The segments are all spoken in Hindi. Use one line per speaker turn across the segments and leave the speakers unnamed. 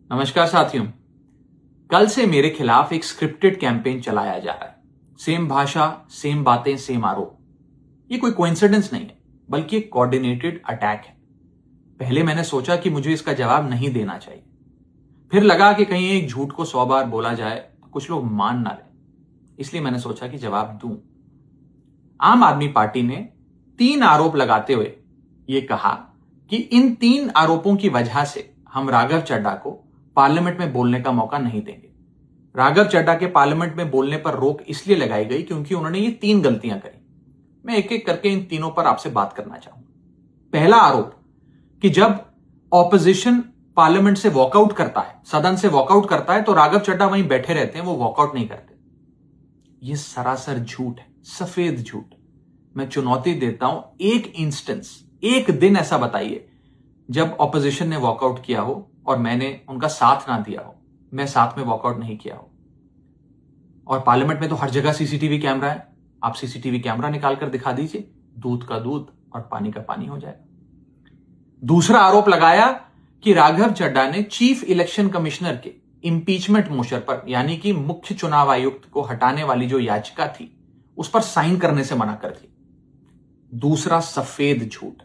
नमस्कार साथियों। कल से मेरे खिलाफ एक स्क्रिप्टेड कैंपेन चलाया जा रहा है। सेम भाषा, सेम बातें, सेम आरोप। ये कोई कोइंसिडेंस नहीं है, बल्कि एक कोऑर्डिनेटेड अटैक है। पहले मैंने सोचा कि मुझे इसका जवाब नहीं देना चाहिए। फिर लगा कि कहीं एक झूठ को 100 बार बोला जाए तो कुछ लोग मान ना लें। इसलिए मैंने सोचा कि जवाब दूं। आम आदमी पार्टी ने 3 आरोप लगाते हुए यह कहा कि इन 3 आरोपों की वजह से हम राघव चड्ढा को पार्लियामेंट में बोलने का मौका नहीं देंगे। राघव चड्ढा के पार्लियामेंट में बोलने पर रोक इसलिए लगाई गई क्योंकि उन्होंने ये 3 गलतियां करी। मैं एक एक करके इन तीनों पर आपसे बात करना चाहूंगा। पहला आरोप कि जब ऑपोजिशन पार्लियामेंट से वॉकआउट करता है, सदन से वॉकआउट करता है, तो राघव चड्ढा वहीं बैठे रहते हैं, वो वॉकआउट नहीं करते। यह सरासर झूठ है, सफेद झूठ। मैं चुनौती देता हूं, एक इंस्टेंस, एक दिन ऐसा बताइए जब ऑपोजिशन ने वॉकआउट किया हो और मैंने उनका साथ ना दिया हो, मैं साथ में वॉकआउट नहीं किया हो। और पार्लियामेंट में तो हर जगह सीसीटीवी कैमरा है। आप सीसीटीवी कैमरा निकाल कर दिखा दीजिए, दूध का दूध और पानी का पानी हो जाएगा। दूसरा आरोप लगाया कि राघव चड्ढा ने चीफ इलेक्शन कमिश्नर के इंपीचमेंट मोशन पर, यानी कि मुख्य चुनाव आयुक्त को हटाने वाली जो याचिका थी, उस पर साइन करने से मना कर दी। दूसरा सफेद झूठ।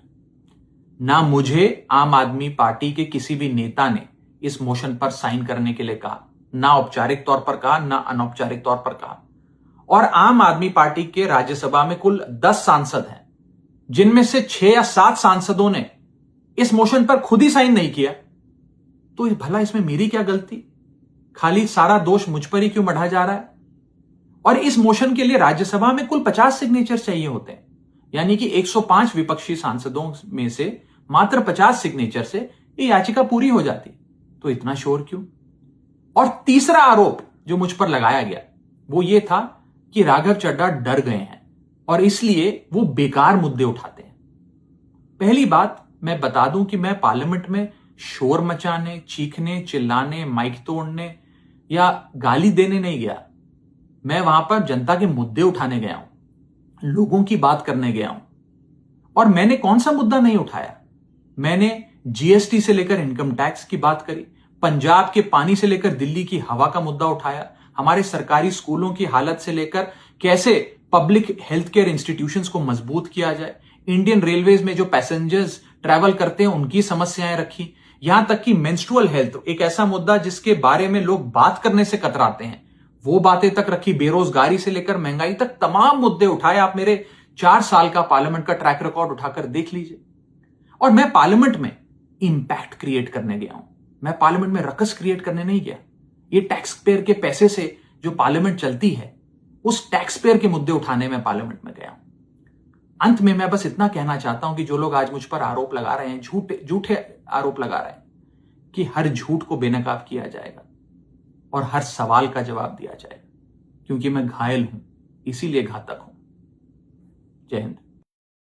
ना मुझे आम आदमी पार्टी के किसी भी नेता ने इस मोशन पर साइन करने के लिए कहा, ना औपचारिक तौर पर कहा, ना अनौपचारिक तौर पर कहा। और आम आदमी पार्टी के राज्यसभा में कुल 10 सांसद हैं, जिनमें से 6 या 7 सांसदों ने इस मोशन पर खुद ही साइन नहीं किया। तो भला इसमें मेरी क्या गलती? खाली सारा दोष मुझ पर ही क्यों मढ़ा जा रहा है? और इस मोशन के लिए राज्यसभा में कुल 50 सिग्नेचर चाहिए होते हैं, यानी कि 105 विपक्षी सांसदों में से मात्र 50 सिग्नेचर से ये याचिका पूरी हो जाती। तो इतना शोर क्यों? और तीसरा आरोप जो मुझ पर लगाया गया वो ये था कि राघव चड्ढा डर गए हैं और इसलिए वो बेकार मुद्दे उठाते हैं। पहली बात मैं बता दूं कि मैं पार्लियामेंट में शोर मचाने, चीखने, चिल्लाने, माइक तोड़ने या गाली देने नहीं गया। मैं वहां पर जनता के मुद्दे उठाने गया हूं, लोगों की बात करने गया हूं। और मैंने कौन सा मुद्दा नहीं उठाया? मैंने जीएसटी से लेकर इनकम टैक्स की बात करी, पंजाब के पानी से लेकर दिल्ली की हवा का मुद्दा उठाया, हमारे सरकारी स्कूलों की हालत से लेकर कैसे पब्लिक हेल्थ केयर इंस्टीट्यूशंस को मजबूत किया जाए, इंडियन रेलवेज में जो पैसेंजर्स ट्रैवल करते हैं उनकी समस्याएं रखी, यहां तक कि मेंस्ट्रुअल हेल्थ, एक ऐसा मुद्दा जिसके बारे में लोग बात करने से कतराते हैं, वो बातें तक रखी। बेरोजगारी से लेकर महंगाई तक तमाम मुद्दे उठाए। आप मेरे 4 साल का पार्लियामेंट का ट्रैक रिकॉर्ड उठाकर देख लीजिए। और मैं पार्लियामेंट में इंपैक्ट क्रिएट करने गया हूं, मैं पार्लियामेंट में रकस क्रिएट करने नहीं गया। ये टैक्स पेयर के पैसे से जो पार्लियामेंट चलती है, उस टैक्स पेयर के मुद्दे उठाने में पार्लियामेंट में गया हूं। अंत में मैं बस इतना कहना चाहता हूं कि जो लोग आज मुझ पर आरोप लगा रहे हैं, झूठे आरोप लगा रहे हैं, कि हर झूठ को बेनकाब किया जाएगा और हर सवाल का जवाब दिया जाएगा, क्योंकि मैं घायल हूं, इसीलिए घातक हूं। जय हिंद।